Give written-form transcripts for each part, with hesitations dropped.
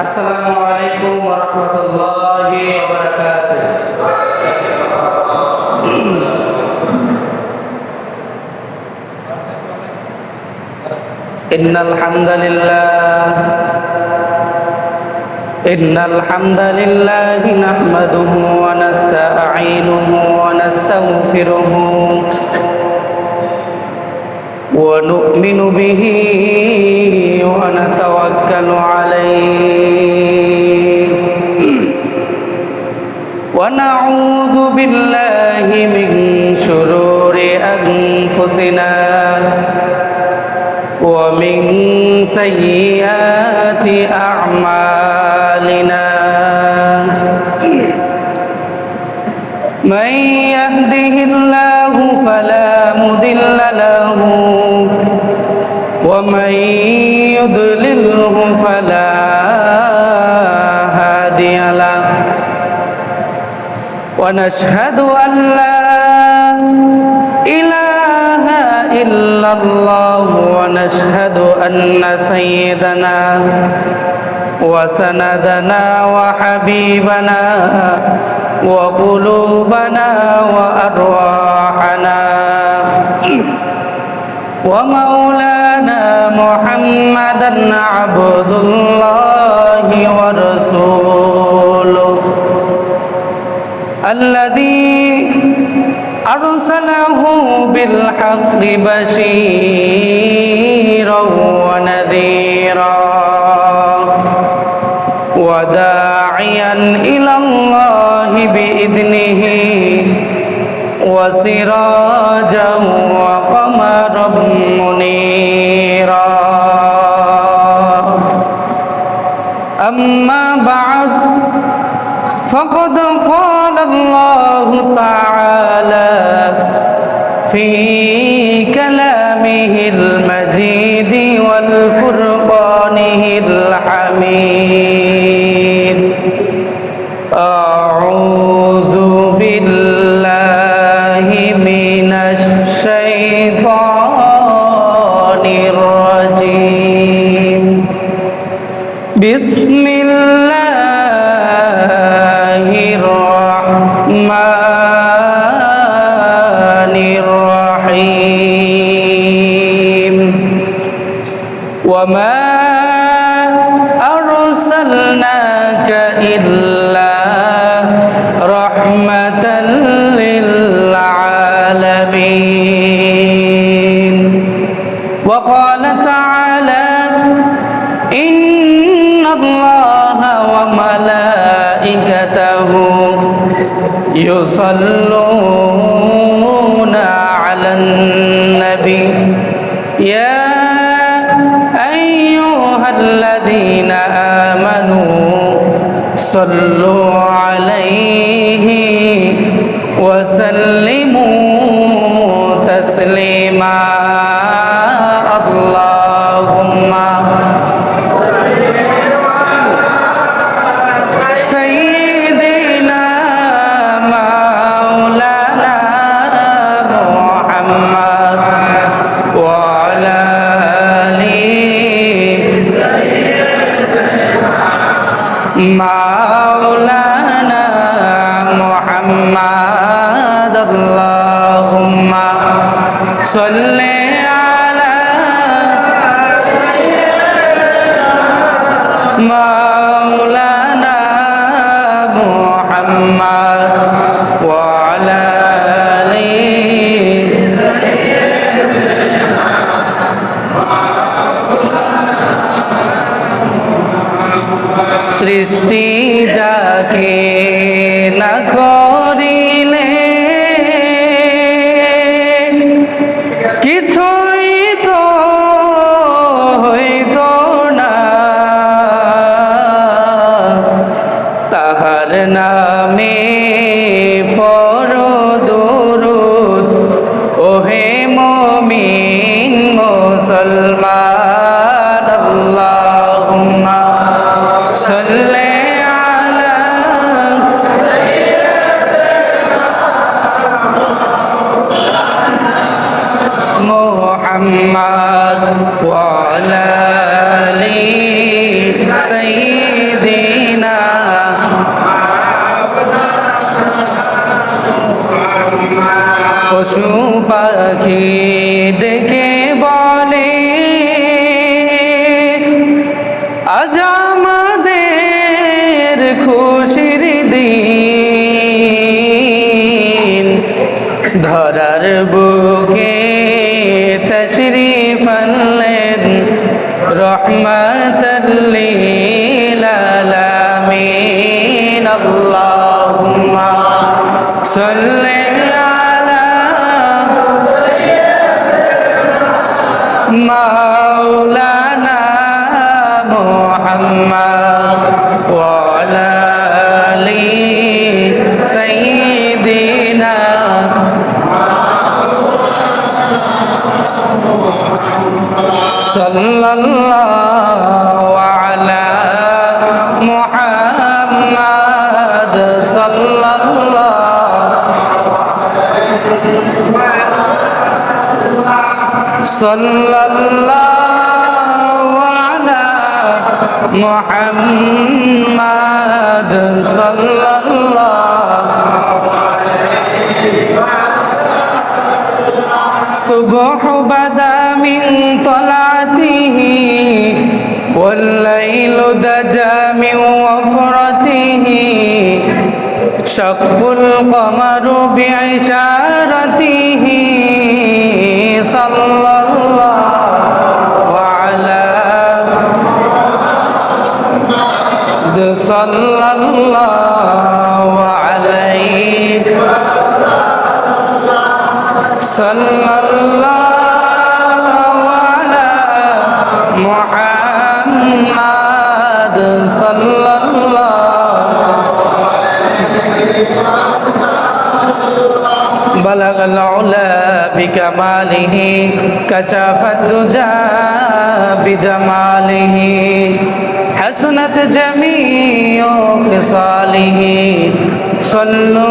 আসসালামু আলাইকুম ওয়া রাহমাতুল্লাহি ওয়া বারাকাতুহু। ইন্নাল হামদালিল্লাহি নাহমাদুহু ওয়া নাস্তাঈনুহু ওয়া নাস্তাগফিরুহু ওয়া নু'মিনু বিহি ওয়া নাতাওয়াক্কালু আলাইহি ওয়া নাউযু বিল্লাহি মিন শুরুরি আনফুসিনা ওয়া মিন সাইয়্যাতি আ'মালিনা মান ইয়াহদিহিল্লাহু ফালা মুদিল্লা লাহু ওয়া মান ইউদ্লিলহু ফালা হাদিয়া লাহু ওয়া নাশহাদু আন লা ইলাহা ইল্লাল্লাহু ওয়া নাশহাদু আন্না সাইয়্যিদানা ওয়া সানাদানা ওয়া হাবিবানা ওয়া কুলুবানা ওয়া আরওয়াহানা ওয়া মাওলানা মুহাম্মাদান আবদুল্লাহি ওয়া রাসূলুহু الذي أرسله بالحق بشيرا ونذيرا وداعيا إلى الله بإذنه وسراجا وقمرا منيرا أما بعد فقد قال الله تعالى في كلامه المجيد والفرقانه الحميد أعوذ بالله من الشيطان الرجيم بسم الله الرحمن الرحيم وما أرسلناك إلا رحمة للعالمين وقال تعالى إن الله وملائكته يصلون على النبي يا أيها الذين آمنوا صلوا عليه وسلموا تسليما اللهم مولانا محمد اللهم صل على مولانا محمد وعلى সৃষ্টি যাকে না করিলে কিছুই তো হইত না তাহার নামে পড়ো দুরূদ ওহে মুমিন মুসলমান আল্লাহুম্মা সাল্লি আলা মুহাম্মদ ওয়া আলা আলি সাইয়্যিদিনা পাখি দেখে বলে আজ আমাদের খুশির দিন ধরার বুকে তশরিফ আনলেন রহমাতাল লিল আলামিন আল্লাহুম্মা সাল্লি আলা মাওলানা মুহাম্মদ ওয়া আলা আলি সাইয়্যিদিনা সাল্লাল্লাহু আলা মুহাম্মদ সাল্লাল্লাহু আলা মুহাম্মদ সুবহ বাদা মিন তলাতিহি ওয়াল লাইলু দাজা মিন ওয়াফরাতিহি শাক্কুল কমারু বিইশারাতিহি সাল্লাল্লাহু আলা সাল্লাল্লাহু আলাইহি সাল্লাল্লাহু আলা মুহাম্মদ সাল্লাল্লাহু বালাগাল উলা বিকামালিহি কাশাফাদ দুজা বিজামালিহি হাসনাত জামিউ খিসালিহি সাল্লু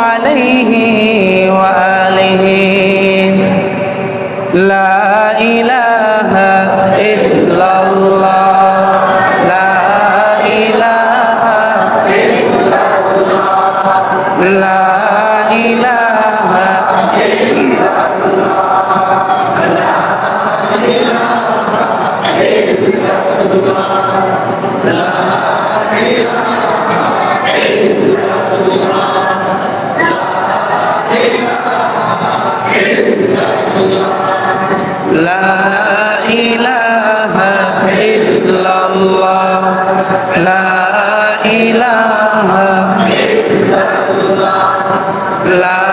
আলাইহি ওয়া আলিহি লা ইলাহা ইল্লাল্লাহ লা ইলাহা ইল্লাল্লাহ লা ইলাহা ইল্লাল্লাহ লা ইলাহা ইল্লাল্লাহ লা ইলাহা ইল্লাল্লাহ لا إله إلا الله لا إله إلا الله لا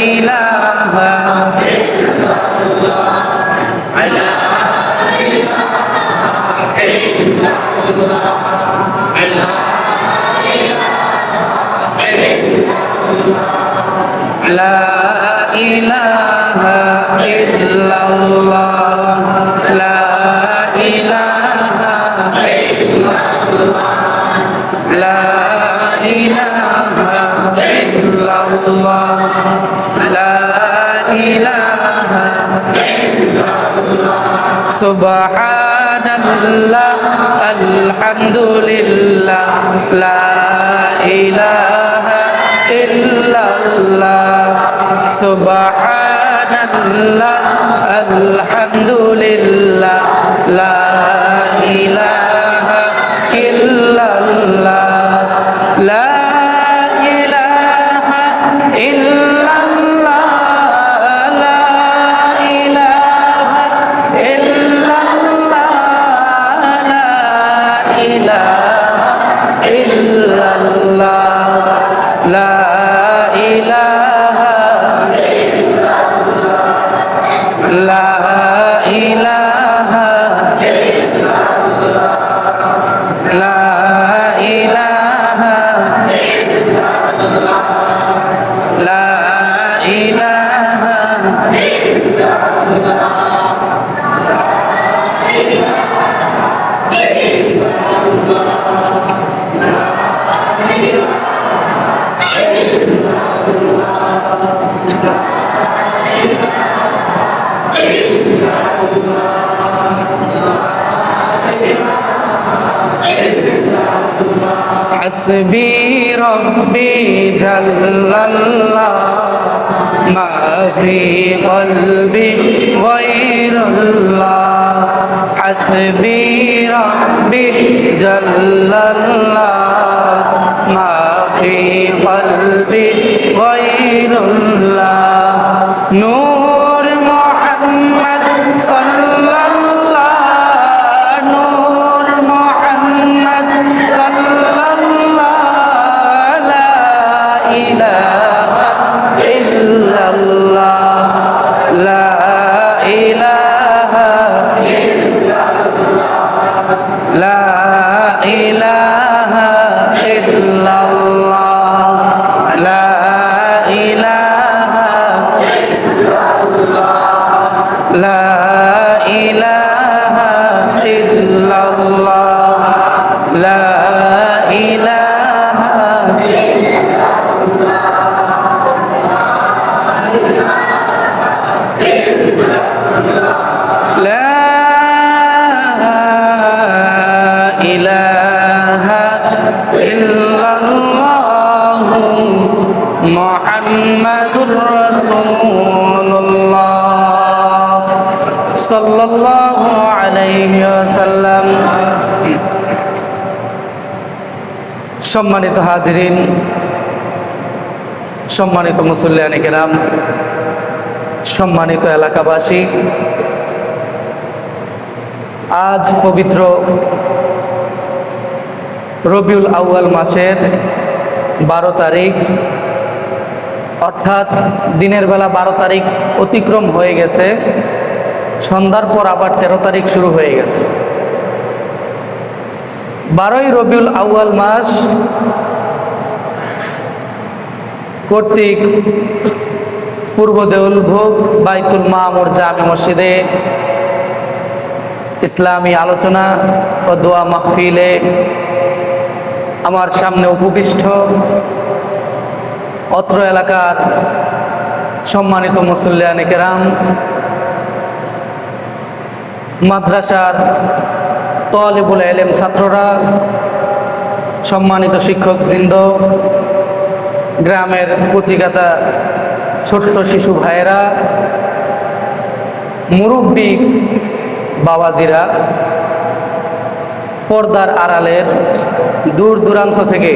إله إلا الله لا إله إلا الله لا لا إله إلا الله لا إله إلا الله لا إله إلا الله لا إله إلا الله سبحان الله الحمد لله لا إله إلا الله سبحان الله الحمد لله لا إله إلا الله لا إله إلا الله لا إله إلا الله لا إله إلا الله لا إله إلا الله لا إله إلا الله لا إله إلا الله لا إله إلا الله حسبي ربي جل الله ما في قلبي غير الله حسبي ربي جل الله ما في قلبي غير الله نور محمد صلى الله نور محمد صلى الله لا إله إلا الله لا إله إلا الله لا إله إلا الله لا إله إلا الله لا إله إلا الله لا إله إلا لا إله إلا الله محمد رسول الله صلى الله عليه وسلم সম্মানিত হাজিরিন সম্মানিত মুসল্লিয়ানে কেরাম সম্মানিত এলাকাবাসী আজ পবিত্র রবিউল আউয়াল মাসের 12 তারিখ অর্থাৎ দিনের বেলা 12 তারিখ অতিক্রম হয়ে গেছে সন্ধ্যার পর আবার 13 তারিখ শুরু হয়ে গেছে 12ই রবিউল আউয়াল মাস কর্তৃক পূর্ব দেউলভোগ বাইতুল মামুর জামে মসজিদে ইসলামী আলোচনা ও দোয়া মাহফিলে আমার সামনে উপবিষ্ট অত্র এলাকার সম্মানিত মুসল্লিয়ানে কেরাম মাদ্রাসার তালিবুল ইলম ছাত্ররা সম্মানিত শিক্ষকবৃন্দ গ্রামের কচিকাঁচা ছোট্ট শিশু ভাইয়েরা মুরব্বী বাবাজিরা পর্দার আড়ালের দূর দূরান্ত থেকে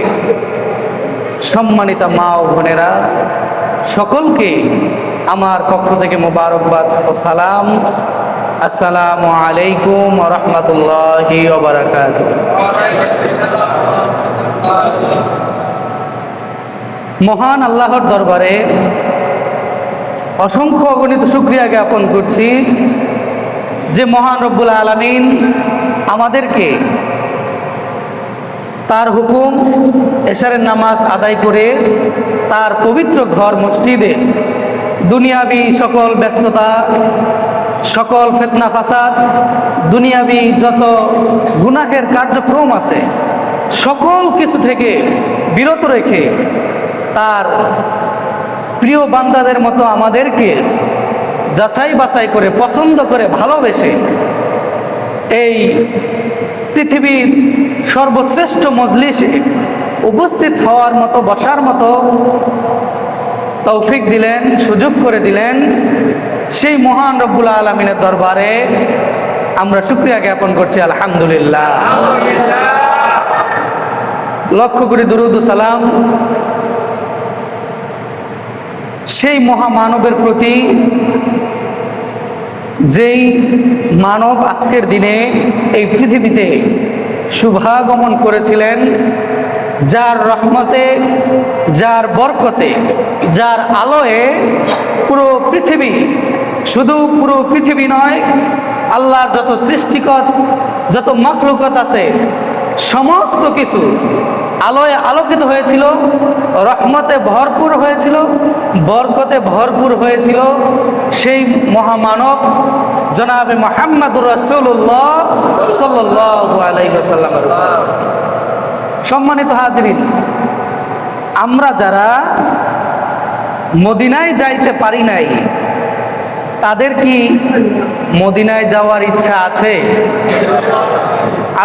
সম্মানিতা মা ও বোনেরা সকলকে আমার পক্ষ থেকে মোবারকবাদ ও সালাম আসসালামু আলাইকুম ওয়া রাহমাতুল্লাহি ওয়া বারাকাতুহু মহান আল্লাহর দরবারে অসংখ্য অগণিত শুকরিয়া জ্ঞাপন করছি যে মহান রব্বুল আলামিন আমাদেরকে তার হুকুম এশারের নামাজ আদায় করে তার পবিত্র ঘর মসজিদে দুনিয়াবি সকল ব্যস্ততা সকল ফিতনা ফাসাদ দুনিয়াবি যত গুনাহের কার্যক্রম আছে সকল কিছু থেকে বিরত রেখে তার প্রিয় বান্দাদের মতো আমাদেরকে যাচাই বাছাই করে পছন্দ করে ভালোবেসে এই পৃথিবীর সর্বশ্রেষ্ঠ মজলিসে উপস্থিত হওয়ার মতো বসার মতো তৌফিক দিলেন সুযোগ করে দিলেন সেই মহান রব্বুল আলামিনের দরবারে আমরা শুকরিয়া জ্ঞাপন করছি আলহামদুলিল্লাহ লক্ষ কোটি দুরূদ ও সালাম সেই মহামানবের প্রতি যেই মানব আজকের দিনে এই পৃথিবীতে শুভাগমন করেছিলেন যার রহমতে যার বরকতে যার আলোয় পুরো পৃথিবী শুধু পুরো পৃথিবী নয় আল্লাহর যত সৃষ্টিকত যত মাখলুকত আছে সমস্ত কিছু আলোয় আলোকিত হয়েছিল রহমতে ভরপুর হয়েছিল বরকতে ভরপুর হয়েছিল সেই মহামানব জনাবে মুহাম্মদুর রাসূলুল্লাহ সাল্লাল্লাহু আলাইহি ওয়াসাল্লাম। সম্মানিত হাজিরিন, আমরা যারা মদিনায় যাইতে পারি নাই তাদের কি মদিনায় যাওয়ার ইচ্ছা আছে?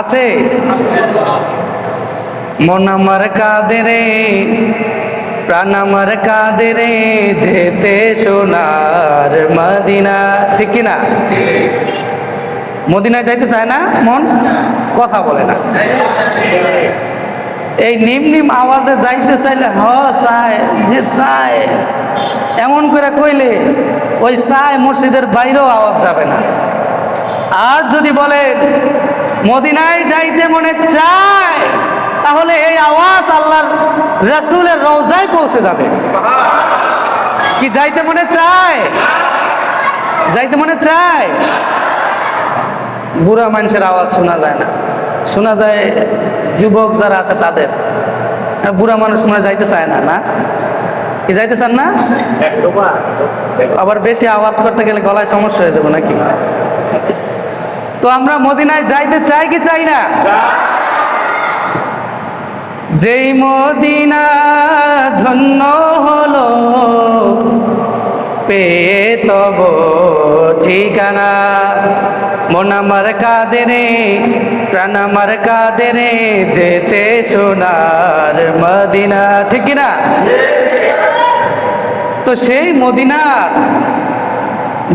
আছে? মন আমার কাঁদে রে প্রাণ আমার কাঁদে রে যেতে সোনার মদিনা। ঠিক কিনা? মদিনায় যাইতে চায় না মন, কথা বলে না। এই নিম নিম আওয়াজে যাইতে চাইলে চায় যে চায় এমন করে কইলে ওই চায় মসজিদের বাইরেও আওয়াজ যাবে না। আর যদি বলে মদিনায় যাইতে মনে চায়, তাহলে এই আওয়াজ আল্লাহর রাসূলের রওজায় পৌঁছে যাবে। কি যাইতে মনে চায়? যাইতে মনে চায়? বুড়া মানুষের আওয়াজ শোনা যায় না, শোনা যায় যুবক যারা আছে তাদের। বুড়া মানুষ মনে যাইতে চায় না, না কি যাইতে চান না? আবার বেশি আওয়াজ করতে গেলে গলায় সমস্যা হয়ে যাবে নাকি? তো আমরা মদিনায় যাইতে চাই কি চাই না? যেই মদিনা ধন্য হলো পেয়ে তব ঠিকানা, মন আমার কাঁদে রে প্রাণ আমার কাঁদে রে যেতে সোনার মদিনা। ঠিক কিনা? তো সেই মদিনার,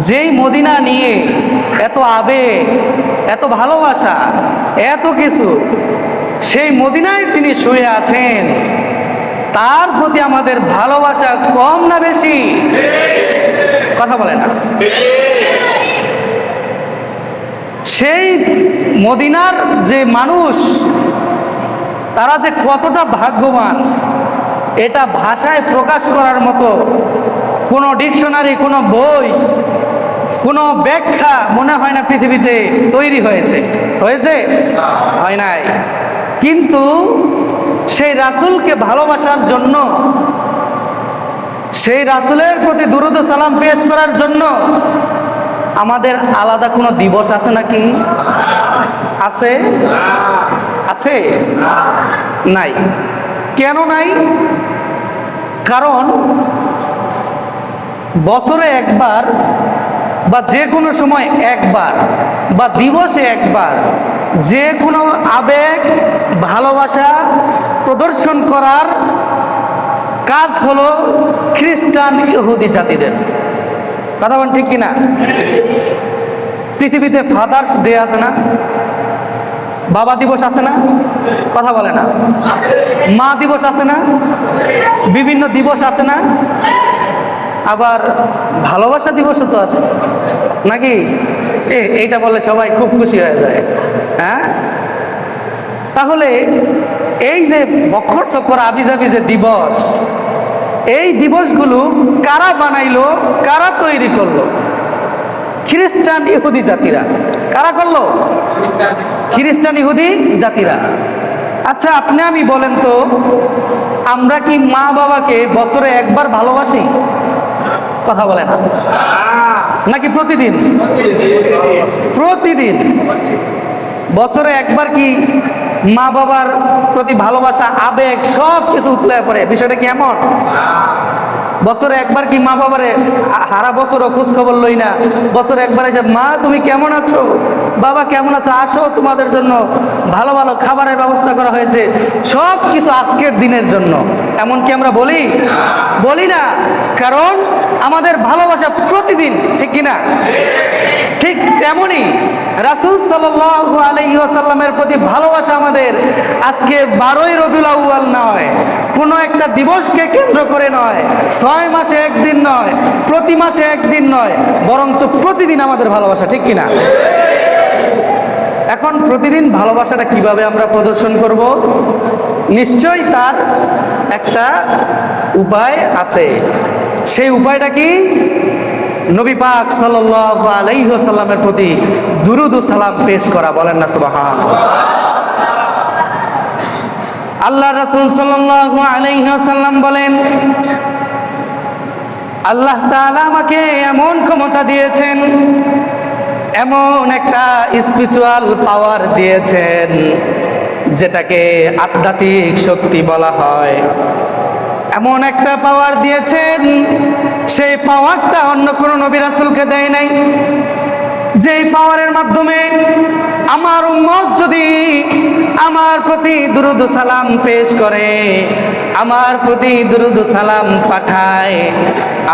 যেই মদিনা নিয়ে এত আবেগ, এত ভালোবাসা, এত কিছু, সেই মদিনায় যিনি শুয়ে আছেন তার প্রতি আমাদের ভালোবাসা কম না বেশি? কথা বলে না। সেই মদিনার যে মানুষ, তারা যে কতটা ভাগ্যবান, এটা ভাষায় প্রকাশ করার মতো কোনো ডিকশনারি, কোনো বই, কোনো ব্যাখ্যা মনে হয় না পৃথিবীতে তৈরি হয়েছে। হয়েছে? হয় নাই। কিন্তু সেই রাসূলকে ভালোবাসার জন্য, সেই রাসূলের প্রতি দুরূদ ও সালাম পেশ করার জন্য আমাদের আলাদা কোনো দিবস আছে নাকি? আছে? আছে? নাই। কেন নাই? কারণ বছরে একবার বা যে কোনো সময় একবার বা দিবসে একবার যে কোনো আবেগ, ভালোবাসা প্রদর্শন করার কাজ হলো খ্রিস্টান ইহুদি জাতিদের। কথা বলেন ঠিক কিনা? পৃথিবীতে ফাদার্স ডে আছে না? বাবা দিবস আছে না? কথা বলে না। মা দিবস আছে না? বিভিন্ন দিবস আছে না? আবার ভালোবাসা দিবসও তো আছে নাকি? এইটা বলে সবাই খুব খুশি হয়ে যায়। হ্যাঁ, তাহলে এই যে বক্ষর চক্কর আবিজাবি যে দিবস, এই দিবসগুলো কারা বানাইলো, কারা তৈরি করলো? খ্রিস্টান ইহুদি জাতিরা। কারা করলো? খ্রিস্টান ইহুদি জাতিরা। আচ্ছা, আপনি আমি বলেন তো, আমরা কি মা বাবাকে বছরে একবার ভালোবাসি? কথা বলে না। নাকি প্রতিদিন? প্রতিদিন। বছরে একবার কি মা বাবার প্রতি ভালোবাসা, আবেগ সব কিছু উতলে পড়ে? বিষয়টা কি এমন? বছরে একবার কি মা বাবারে সারা বছরও খোঁজ খবর লই না? বছরে একবার এসে মা তুমি কেমন আছো, বাবা কেমন আছো, আসো তোমাদের জন্য ভালো ভালো খাবারের ব্যবস্থা করা হয়েছে, সব কিছু আজকের দিনের জন্য, এমন কি আমরা বলি? বলি না। কারণ আমাদের ভালোবাসা প্রতিদিন। ঠিক কিনা? ঠিক তেমনি রাসূল সাল্লাল্লাহু আলাইহি ওয়াসাল্লামের প্রতি ভালোবাসা আমাদের আজকে 12ই রবিউল আউয়াল নয়, কোনো একটা দিবসকে কেন্দ্র করে নয়, 6 মাসে একদিন নয়, প্রতি মাসে একদিন নয়, বরঞ্চ প্রতিদিন আমাদের ভালোবাসা। ঠিক কিনা? এখন প্রতিদিন ভালোবাসাটা কিভাবে আমরা প্রদর্শন করব? নিশ্চয়ই তার একটা উপায় আছে। সেই উপায়টা কি? নবী পাক সাল্লাল্লাহু আলাইহি ওয়াসাল্লামের প্রতি দুরূদ ও সালাম পেশ করা। বলেন না সুবহানাল্লাহ। আল্লাহ রাসূল সাল্লাল্লাহু আলাইহি ওয়াসাল্লাম বলেন, আল্লাহ তাআলা আমাকে এমন ক্ষমতা দিয়েছেন, এমন একটা স্পিরিচুয়াল পাওয়ার দিয়েছেন, যেটাকে আধ্যাত্মিক শক্তি বলা হয়। এমন একটা পাওয়ার দিয়েছেন, সেই পাওয়ারটা অন্য কোনো নবী রাসূলকে দেয় নাই। যেই পাওয়ারের মাধ্যমে আমার উম্মত যদি আমার প্রতি দুরুদ সালাম পেশ করে, আমার প্রতি দুরুদ সালাম পাঠায়,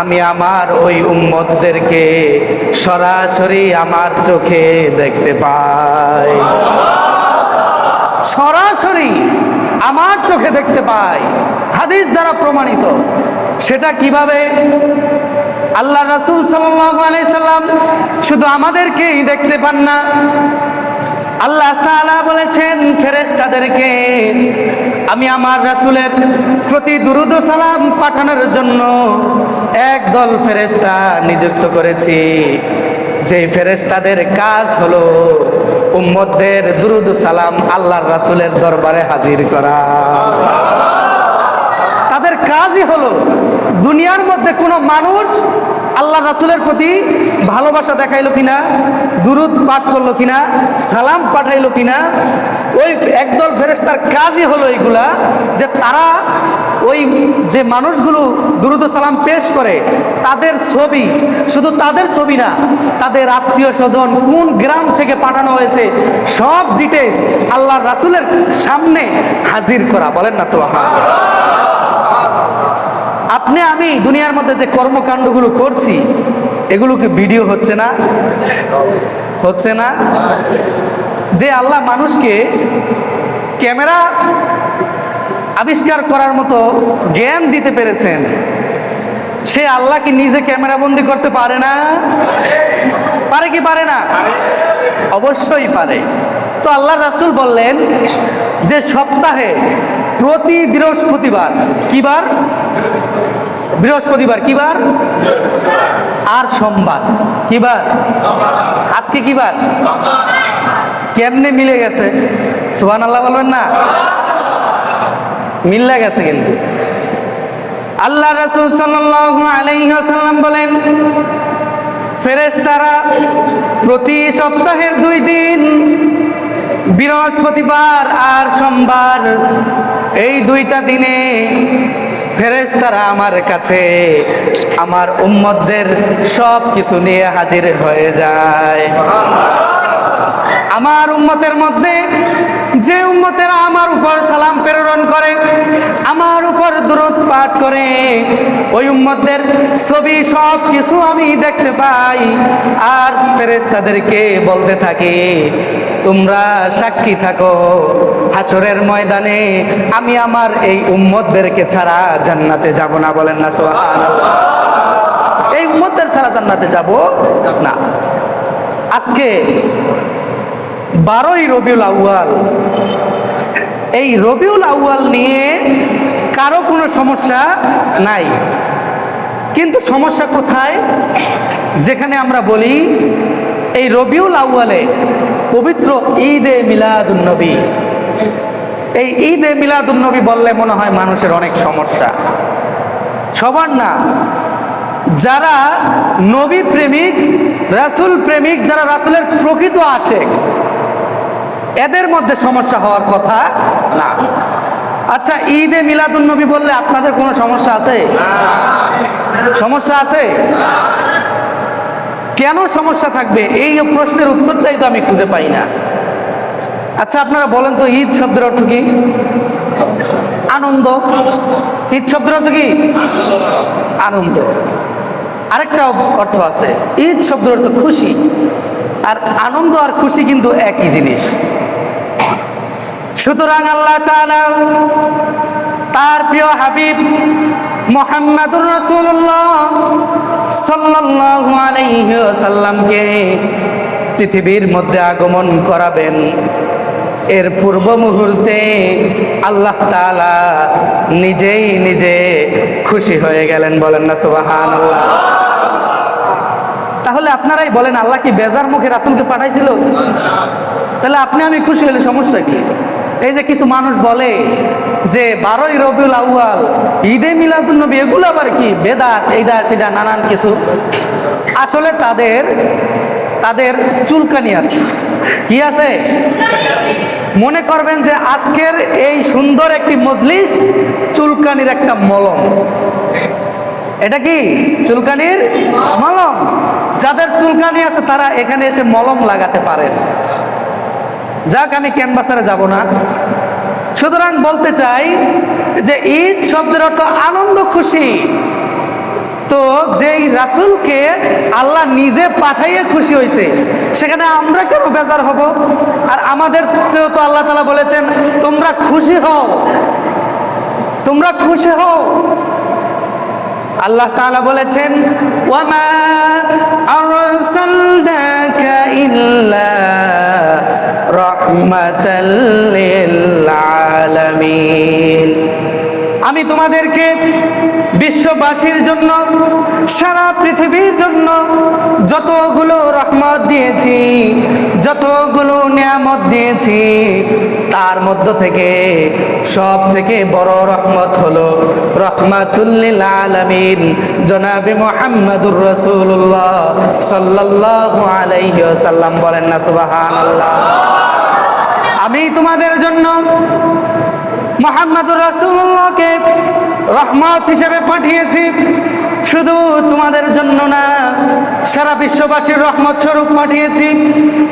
আমি আমার ওই উম্মতদেরকে সরাসরি আমার চোখে দেখতে পাই, সরাসরি আমার চোখে দেখতে পাই, হাদিস দ্বারা প্রমাণিত। সেটা কিভাবে? আল্লাহ রাসূল সাল্লাল্লাহু আলাইহি সাল্লাম শুধু আমাদেরকেই দেখতে পান না, আল্লাহ তাআলা বলেছেন ফেরেশতাদেরকে আমি আমার রাসূলের প্রতি দুরূদ ও সালাম পাঠানোর জন্য একদল ফেরেশতা নিযুক্ত করেছি, যে ফেরেশতাদের কাজ হলো উম্মতদের দুরূদ ও সালাম আল্লাহর রাসূলের দরবারে হাজির করা। তাদের কাজই হলো দুনিয়ার মধ্যে কোনো মানুষ আল্লাহ রাসূলের প্রতি ভালোবাসা দেখাইলো কিনা, দুরূদ পাঠ করলো কিনা, সালাম পাঠাইলো কিনা, ওই একদল ফেরেশতার কাজই হলো এইগুলা, যে তারা ওই যে মানুষগুলো দুরূদ ও সালাম পেশ করে তাদের ছবি, শুধু তাদের ছবি না, তাদের আত্মীয় স্বজন কোন গ্রাম থেকে পাঠানো হয়েছে সব ডিটেইলস আল্লাহর রাসূলের সামনে হাজির করা। বলেন না সুবহানাল্লাহ। আপনি আমি দুনিয়ার মধ্যে যে কর্মকাণ্ডগুলো করছি এগুলো কি ভিডিও হচ্ছে না? হচ্ছে না? যে আল্লাহ মানুষকে ক্যামেরা আবিষ্কার করার মতো জ্ঞান দিতে পেরেছেন, সে আল্লাহ কি নিজে ক্যামেরা বন্দি করতে পারে না? পারে কি পারে না? অবশ্যই পারে। তো আল্লাহ রাসূল বললেন যে সপ্তাহে প্রতি বৃহস্পতিবার, কি বার? বৃহস্পতিবার। কি বার? আর সোমবার। কি বার? আজকে কি বার? কেমনে মিলে গেছে? সুবহানাল্লাহ বলবেন না? মিলে গেছে কিন্তু। আল্লাহ রাসূল সাল্লাল্লাহু আলাইহি ওয়াসাল্লাম বলেন ফেরেশতারা প্রতি সপ্তাহের 2 দিন বৃহস্পতিবার আর সোমবার, এই 2টা দিনে ফেরেশতারা আমার কাছে আমার উম্মতদের সব কিছু নিয়ে হাজির হয়ে যায়। আমার উম্মতের মধ্যে যে উম্মতেরা আমার উপর সালাম প্রেরণ করে, আমার উপর দুরূদ পাঠ করে, ওই উম্মতদের ছবি সব কিছু আমি দেখতে পাই। আর ফেরেশতাদেরকে বলতে থাকি তোমরা সাক্ষী থাকো হাসরের ময়দানে আমি আমার এই উম্মতদেরকে ছাড়া জান্নাতে যাব না। বলেন না সুবহানাল্লাহ। এই উম্মতদের ছাড়া জান্নাতে যাব না। আজকে 12ই রবিউল আউয়াল, এই রবিউল আউয়াল নিয়ে কারো কোনো সমস্যা নাই, কিন্তু সমস্যা কোথায়? যেখানে আমরা বলি এই রবিউল আউয়ালে পবিত্র ঈদে মিলাদুন নবী, এই ঈদে মিলাদুন নবী বললে মনে হয় মানুষের অনেক সমস্যা। সবার না, যারা নবী প্রেমিক, রাসূল প্রেমিক, যারা রাসূলের প্রকৃত আশিক, এদের মধ্যে সমস্যা হওয়ার কথা না। আচ্ছা, ঈদে মিলাদুন নবী বললে আপনাদের কোনো সমস্যা আছে? সমস্যা আছে? কেন সমস্যা থাকবে? এই প্রশ্নের উত্তরটাই তো আমি খুঁজে পাই না। আচ্ছা আপনারা বলেন তো, ঈদ শব্দের অর্থ কি? আনন্দ। ঈদ শব্দের অর্থ কি? আনন্দ। আরেকটা অর্থ আছে, ঈদ শব্দের অর্থ খুশি। আর আনন্দ আর খুশি কিন্তু একই জিনিস। সুতরাং আল্লাহ তাআলা তার প্রিয় হাবিব মুহাম্মাদুর রাসূলুল্লাহ সাল্লাল্লাহু আলাইহি ওয়াসাল্লামকে পৃথিবীর মধ্যে আগমন করাবেন, এর পূর্ব মুহূর্তে আল্লাহ তাআলা নিজেই নিজে খুশি হয়ে গেলেন। বলেন না সুবহানাল্লাহ। তাহলে আপনারাই বলেন, আল্লাহ কি বেজার মুখে রাসূলকে পাঠাইছিল? তাহলে আপনি আমি খুশি হলে সমস্যা কি? এই যে কিছু মানুষ বলে যে 12ই রবিউল আউয়াল, ঈদে মিলাদুন নবী, এগুলো আবার কি বেদাত, এইটা সেটা নানান কিছু। আসলে তাদের চুলকানি আছে। কি আছে? মনে করবেন যে আজকের এই সুন্দর একটি মজলিস চুলকানির একটা মলম। এটা কি চুলকানির মলম? যাদের চুলকানি আছে তারা এখানে এসে মলম লাগাতে পারেন। যাক, আমি ক্যানভাসারে যাব না। সুতরাং বলতে চাই যে ঈদ শব্দের অর্থ আনন্দ, খুশি। তো যেই রাসূলকে আল্লাহ নিজে পাঠাইয়ে খুশি হয়েছে, সেখানে আমরা কেন বেজার হব? আর আমাদেরকেও তো আল্লাহ তাআলা বলেছেন তোমরা খুশি হও, তোমরা খুশি হও। আল্লাহ তাআলা বলেছেন ওয়ামা আরসালনাকা ইল্লা রাহমাতাল লিল আলামিন। আমি তোমাদেরকে বিশ্ববাসীর জন্য, সারা পৃথিবীর জন্য যতগুলো রহমত দিয়েছি, যতগুলো নিয়ামত দিয়েছি, তার মধ্য থেকে সব থেকে বড় রহমত হলো রহমাতুল লিল আলামিন, জনাবে মুহাম্মদুর রাসূলুল্লাহ সাল্লাল্লাহু আলাইহি ওয়াসাল্লাম। বলেন না সুবহানাল্লাহ। আমি তোমাদের জন্য মুহাম্মদুর রাসূলুল্লাহকে রহমত হিসেবে পাঠিয়েছি। শুধু তোমাদের জন্য না, সারা বিশ্ববাসীর রহমত স্বরূপ পাঠিয়েছি।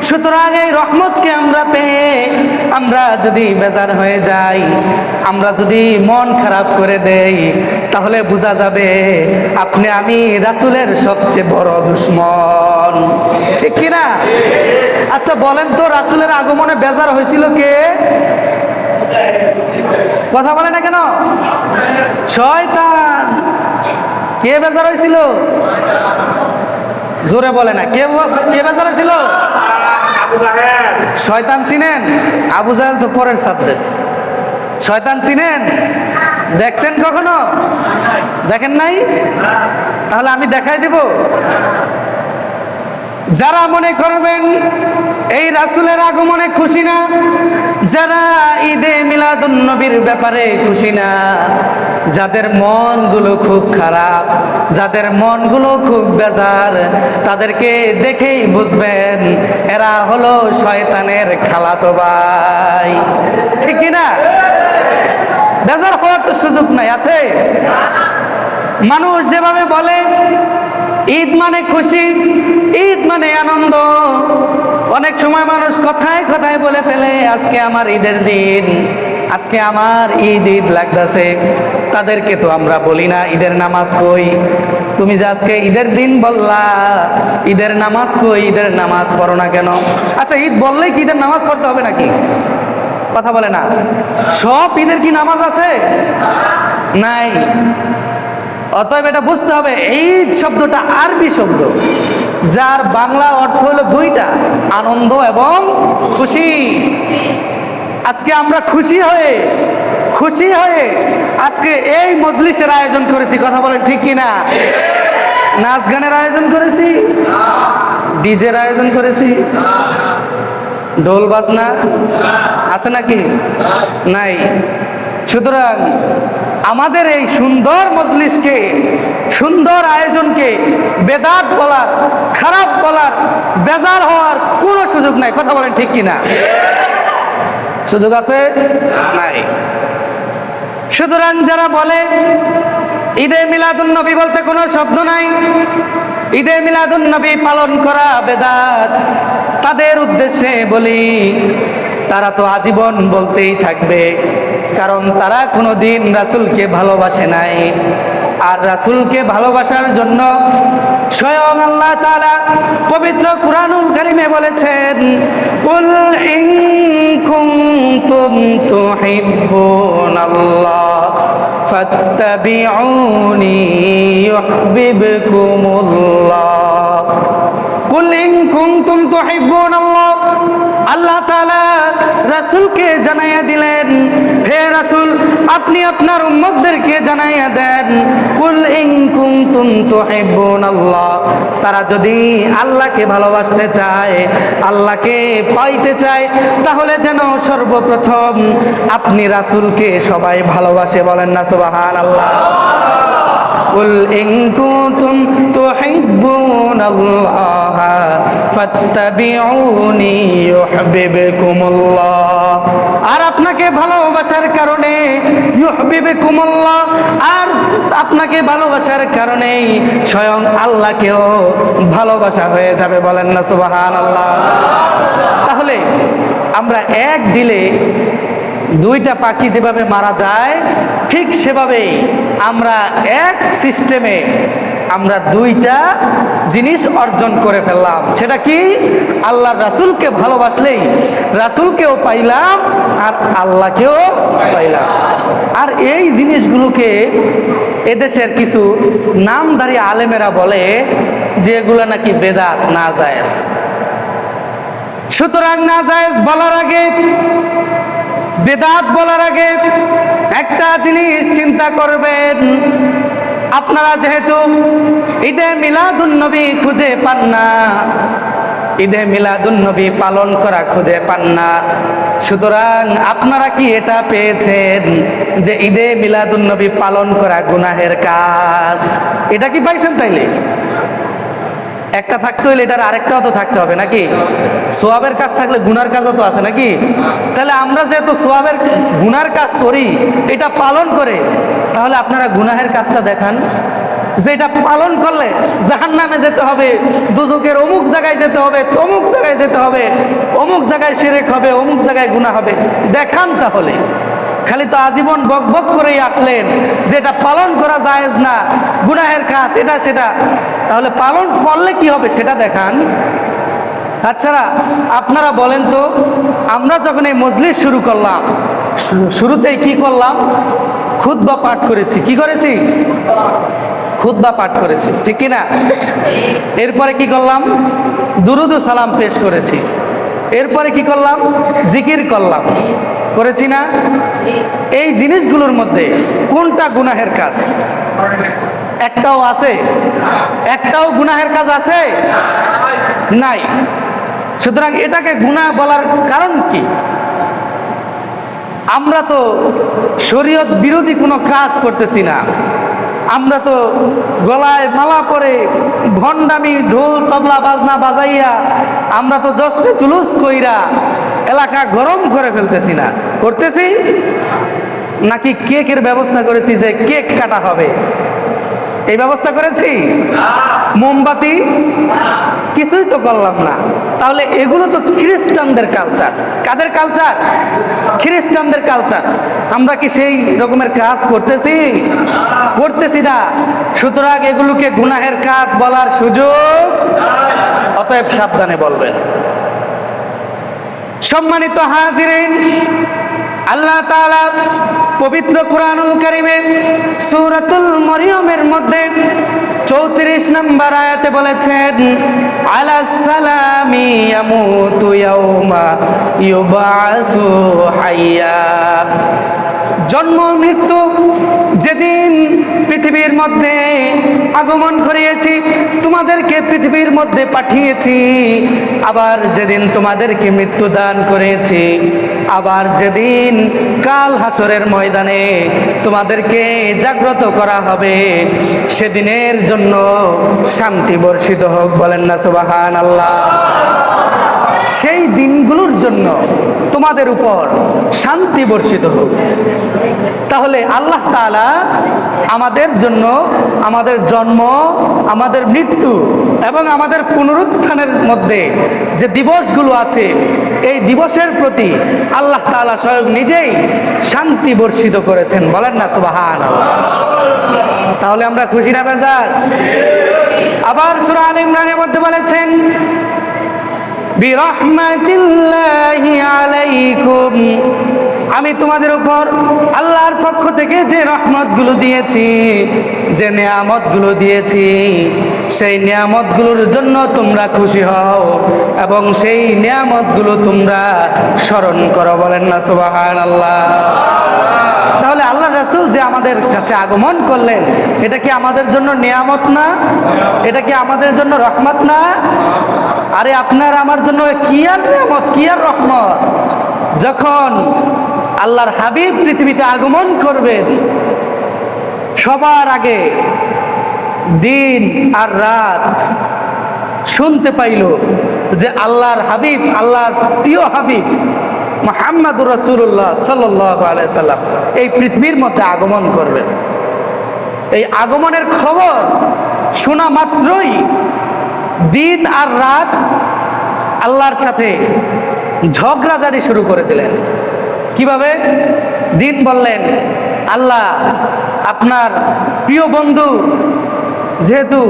সুতরাং এই রহমতকে আমরা পেয়ে আমরা যদি বেজার হয়ে যাই, আমরা যদি মন খারাপ করে দেই, তাহলে বোঝা যাবে আপনি আমি রাসূলের সবচেয়ে বড় দুশমন। ঠিক কি না? আচ্ছা বলেন তো, রাসূলের আগমনে বেজার হয়েছিল কে? কথা বলে না কেন? শয়তান। কে বেজার হয়েছিল? জোরে বলে না। কে বেজার হয়েছিল? শয়তান চিনেন? আবু জাহেল তো পরের সাবজেক্ট। শয়তান চিনেন? দেখছেন কখনো? দেখেন নাই? তাহলে আমি দেখাই দেব। যারা মনে করবেন এই রাসূলের আগমনে খুশি না, যারা ঈদে মিলাদুন নবীর ব্যাপারে খুশি না, যাদের মনগুলো খুব খারাপ, যাদের মনগুলো খুব বেজার, তাদেরকে দেখেই বুঝবেন এরা হলো শয়তানের খালাতো ভাই। ঠিক কি না? বেজার হওয়ার তো সুযোগ নাই, আছে? মানুষ যেভাবে বলে ঈদ মানে খুশি, ঈদ মানে আনন্দ, অনেক সময় মানুষ কথায় কথায় বলে ফেলে আজকে আমার ঈদের দিন, আজকে আমার ঈদ ঈদ লাগতেছে। তাদেরকে তো আমরা বলি না ঈদের নামাজ কই? তুমি যে আজকে ঈদের দিন বললা, ঈদের নামাজ কই? ঈদের নামাজ পড়ো না কেন? আচ্ছা, ঈদ বললেই কি ঈদের নামাজ পড়তে হবে নাকি? কথা বলে না। সব ঈদের কি নামাজ আছে? নাই। অতএব এটা বুঝতে হবে ঈদ শব্দটা আরবি শব্দ, যার বাংলা অর্থ হলো দুইটা, আনন্দ এবং খুশি। আজকে আমরা খুশি হয়ে আজকে এই মজলিসের আয়োজন করেছি। কথা বলেন ঠিক কিনা? নাচ গানের আয়োজন করেছি, ডিজের আয়োজন করেছি, ঢোল বাজনা আছে নাকি? নাই। সুতরাং আমাদের এই সুন্দর মজলিসকে, সুন্দর আয়োজনকে বেদাত বলার, খারাপ বলার, বেজার হওয়ার কোনো সুযোগ নাই। কথা বলেন ঠিক কিনা? সুযোগ আছে? নাই। সুতরাং যারা বলে ঈদে মিলাদুন নবী বলতে কোনো শব্দ নাই, ঈদে মিলাদুন নবী পালন করা বেদাত, তাদের উদ্দেশ্যে বলি তারা তো আজীবন বলতেই থাকবে, কারণ তারা কোনোদিন রাসূলকে ভালোবাসে নাই। আর রাসূলকে ভালোবাসার জন্য স্বয়ং আল্লাহ তাআলা পবিত্র কুরআনুল কারীমে বলেছেন কুল ইন কুনতুম তুহিব্বুনাল্লাহ ফাত্তাবিউনি ইউহিব্বুকুমুল্লাহ। কুল ইন কুনতুম তুহিব্বুনাল্লাহ, আল্লাহ তাআলা রাসূলকে জানাইয়া দিলেন, হে রাসূল আপনি আপনার উম্মতদেরকে জানাইয়া দেন কুল ইন কুনতুম তুহিব্বুনাল্লাহ, তারা যদি আল্লাহকে ভালোবাসতে চায়, আল্লাহকে পাইতে চায়, তাহলে যেন সর্বপ্রথম আপনি রাসূলকে সবাই ভালোবাসে। বলেন না সুবহানাল্লাহ। কুল ইন কুনতুম তুহিব্বুনাল্লাহ ফাত্তাবিউনি ইউহিব্বুকুমুল্লাহ। আর আপনাকে ভালোবাসার কারণে ইউহিব্বুকুমুল্লাহ, আর আপনাকে ভালোবাসার কারণেই স্বয়ং আল্লাহকেও ভালোবাসা হয়ে যাবে। বলেন না সুবহানাল্লাহ। তাহলে আমরা এক দিলে দুইটা পাখি যেভাবে মারা যায়, ঠিক সেভাবেই আমরা এক সিস্টেমে আমরা দুইটা জিনিস অর্জন করে ফেললাম। সেটা কি? আল্লাহর রাসূলকে ভালোবাসলেই রাসূলকেও পাইলাম আর আল্লাহকেও পাইলাম। আর এই জিনিসগুলোকে এদেশের কিছু নামধারী আলেমেরা বলে যে এগুলো নাকি বেদাত, নাজায়েজ। সুতরাং নাজায়েজ বলার আগে, বেদাত বলার আগে একটা জিনিস চিন্তা করবেন। আপনারা যেহেতু ঈদে মিলাদুন্নবী খুঁজে পান না, ঈদে মিলাদুন্নবী পালন করা খুঁজে পান না, সুতরাং আপনারা কি এটা পেয়েছেন যে ঈদে মিলাদুন্নবী পালন করা গুনাহের কাজ? এটা কি পাইছেন? তাইলে একটা থাকতে হইলে এটার আরেকটাও তো থাকতে হবে নাকি? সোয়াবের কাজ থাকলে গুনার কাজও তো আছে নাকি? তাহলে আমরা যেহেতু সোয়াবের গুনার কাজ করি, এটা পালন করে, তাহলে আপনারা গুনাহের কাজটা দেখান যে এটা পালন করলে জাহান্নামে যেতে হবে, দুজকের অমুক জায়গায় যেতে হবে, তমুক জায়গায় যেতে হবে, অমুক জায়গায় শিরক হবে, অমুক জায়গায় গুনাহ হবে। দেখান তাহলে। খালি তো আজীবন বক বক করেই আসলেন যে এটা পালন করা জায়েজ না, গুনাহের কাজ, এটা সেটা। তাহলে পালন করলে কি হবে সেটা দেখান। আচ্ছা, আপনারা বলেন তো, আমরা যখন এই মজলিস শুরু করলাম, শুরুতেই কি করলাম? খুতবা পাঠ করেছি। কি করেছি? খুতবা পাঠ করেছি, ঠিক কি না? এরপরে কি করলাম? দুরুদ ও সালাম পেশ করেছি। এরপরে কি করলাম? জিকির করলাম, করেছি না? এই জিনিসগুলোর মধ্যে কোনটা গুনাহের কাজ? একটাও আছে? একটাও গুনাহের কাজ আছে? নাই। সুতরাং এটাকে গুনাহ বলার কারণ কি? আমরা তো শরীয়ত বিরোধী কোনো কাজ করতেছি না। আমরা তো গলায় মালা পরে ভণ্ডামি, ঢোল তবলা বাজনা বাজাইয়া আমরা তো জশ্নে জুলুস কইরা এলাকা গরম করে ফেলতেছি না। করতেছি নাকি কেকের ব্যবস্থা করেছি যে কেক কাটা হবে? এই ব্যবস্থা করেছি? মোমবাতি? কিছুই তো করলাম না। তাহলে এগুলো তো খ্রিস্টানদের কালচার। কাদের কালচার? খ্রিস্টানদের কালচার। আমরা কি সেই রকমের কাজ করতেছি? করতেছি না। সুতরাং এগুলোকে গুনাহের কাজ বলার সুযোগ, অতএব সাবধানে বলবেন। সম্মানিত হাজিরিন, আল্লাহ তাআলা পবিত্র কুরআনুল কারীমে সূরাতুল মরিয়মের মধ্যে 34 নম্বর আয়াতে বলেছেন, আলাস সালামি ইয়ামুতু ইয়াউমা ইউবাসু হাইয়া। জন্ম মৃত্যু যেদিন পৃথিবীর মধ্যে আগমন করিয়েছি, তোমাদেরকে পৃথিবীর মধ্যে পাঠিয়েছি, আবার যেদিন তোমাদেরকে মৃত্যু দান করেছি, আবার যেদিন কাল হাসরের ময়দানে তোমাদেরকে জাগ্রত করা হবে, সেদিনের জন্য শান্তি বর্ষিত হোক। বলেন না সুবহানাল্লাহ। সেই দিনগুলোর জন্য তোমাদের উপর শান্তি বর্ষিত হোক। তাহলে আল্লাহ তাআলা আমাদের জন্য আমাদের জন্ম, আমাদের মৃত্যু এবং আমাদের পুনরুত্থানের মধ্যে যে দিবসগুলো আছে, এই দিবসের প্রতি আল্লাহ তাআলা স্বয়ং নিজেই শান্তি বর্ষিত করেছেন। বলেন না সুবহানাল্লাহ। তাহলে আমরা খুশি না বেজার? আবার সূরা আলে ইমরানের মধ্যে বলেছেন, বিরহমাতিল্লাহি আলাইকুম, আমি তোমাদের উপর আল্লাহর পক্ষ থেকে যে রহমতগুলো দিয়েছি, যে নিয়ামতগুলো দিয়েছি, সেই নিয়ামতগুলোর জন্য তোমরা খুশি হও এবং সেই নিয়ামতগুলো তোমরা স্মরণ করো। বলেন না সুবহানাল্লাহ। তাহলে আল্লাহ রাসূল যে আমাদের কাছে আগমন করলেন, এটা কি আমাদের জন্য নিয়ামত না? এটা কি আমাদের জন্য রহমত না? আরে আপনার আমার জন্য কি আর নিয়ামত, কি আর রহমত! যখন আল্লাহর হাবিব পৃথিবীতে আগমন করবেন, সবার আগে দিন আর রাত শুনতে পাইল যে আল্লাহর হাবিব, আল্লাহর প্রিয় হাবিব মুহাম্মাদুর রাসূলুল্লাহ সাল্লাল্লাহু আলাইহি সাল্লাম এই পৃথিবীর মধ্যে আগমন করবেন। এই আগমনের খবর শোনা মাত্রই দিন আর রাত আল্লাহর সাথে ঝগড়াঝাটি শুরু করে দিলেন। কিভাবে? দিন বললেন, আল্লাহ আপনার প্রিয় বন্ধু যেহেতু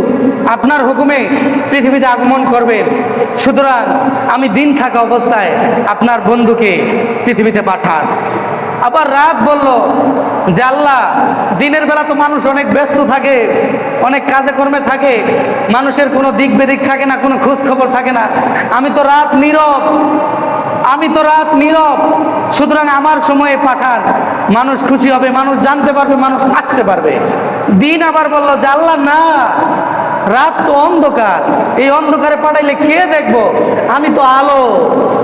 আপনার হুকুমে পৃথিবীতে আগমন করবেন, সুতরাং আমি দিন থাকা অবস্থায় আপনার বন্ধুকে পৃথিবীতে পাঠান। আবার রাত বলল যে আল্লাহ দিনের বেলা তো মানুষ অনেক ব্যস্ত থাকে, অনেক কাজে কর্মে থাকে, মানুষের কোনো দিক বেদিক থাকে না, কোনো খোঁজ খবর থাকে না, আমি তো রাত নীরব, সুতরাং আমার সময়ে পাঠান, মানুষ খুশি হবে, মানুষ জানতে পারবে, মানুষ আসতে পারবে। দিন আবার বলল যে আল্লাহ না, রাত তো অন্ধকার, এই অন্ধকারে পাঠাইলে কে দেখবো, আমি তো আলো,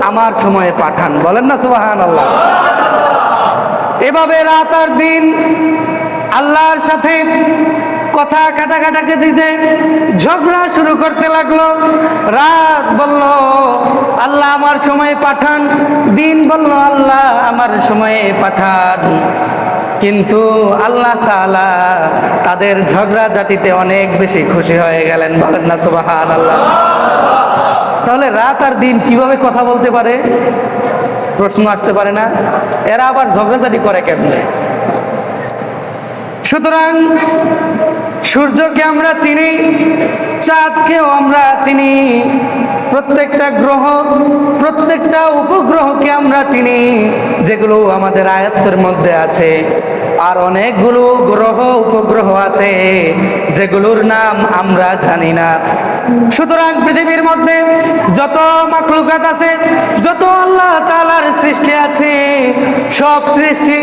আমার সময়ে পাঠান। বলেন না সুবহানাল্লাহ। এভাবে রাত আর দিন আল্লাহর সাথে কথা কাটাকাটিতে ঝগড়া শুরু করতে লাগলো। রাত বলল আল্লাহ আমার সময়ে পাঠান, দিন বলল আল্লাহ আমার সময়ে পাঠান। কিন্তু আল্লাহ তাআলা তাদের ঝগড়াঝাটিতে অনেক বেশি খুশি হয়ে গেলেন। বলেন না সুবহানাল্লাহ। তাহলে রাত আর দিন কিভাবে কথা বলতে পারে? প্রশ্ন আসতে পারে না? এরা আবার ঝগড়াঝাটি করে কেমনে? সুতরাং সূর্যকে আমরা চিনি, চাঁদকেও আমরা চিনি, প্রত্যেকটা গ্রহ, প্রত্যেকটা উপগ্রহকে আমরা চিনি, যেগুলো আমাদের আয়ত্তের মধ্যে আছে। আর অনেকগুলো গ্রহ উপগ্রহ আছে যেগুলোর নাম আমরা জানি না। সুতরাং পৃথিবীর মধ্যে যত মাখলুকাত আছে, যত আল্লাহ তাআলার সৃষ্টি আছে, সব সৃষ্টি,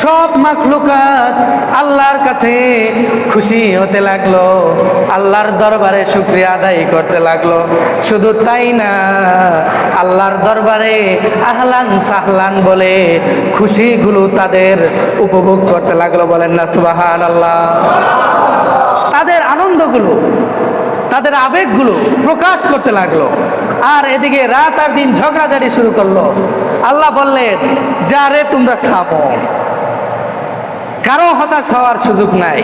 সব মাখলুকাত আল্লাহর কাছে খুশি হতে লাগলো, আল্লাহর দরবারে শুকরিয়া আদায় করতে লাগলো। শুধু তাই না, আল্লাহর দরবারে আহলান সাহলান বলে খুশিগুলো তাদের উপভোগ করতে লাগলো। বলেন না সুবহানাল্লাহ। তাদের আনন্দগুলো, তাদের আবেগগুলো প্রকাশ করতে লাগলো। আর এদিকে রাত আর দিন ঝগড়াঝাটি শুরু করলো। আল্লাহ বললেন, যারে তোমরা থামো, কারো হতাশ হওয়ার সুযোগ নাই,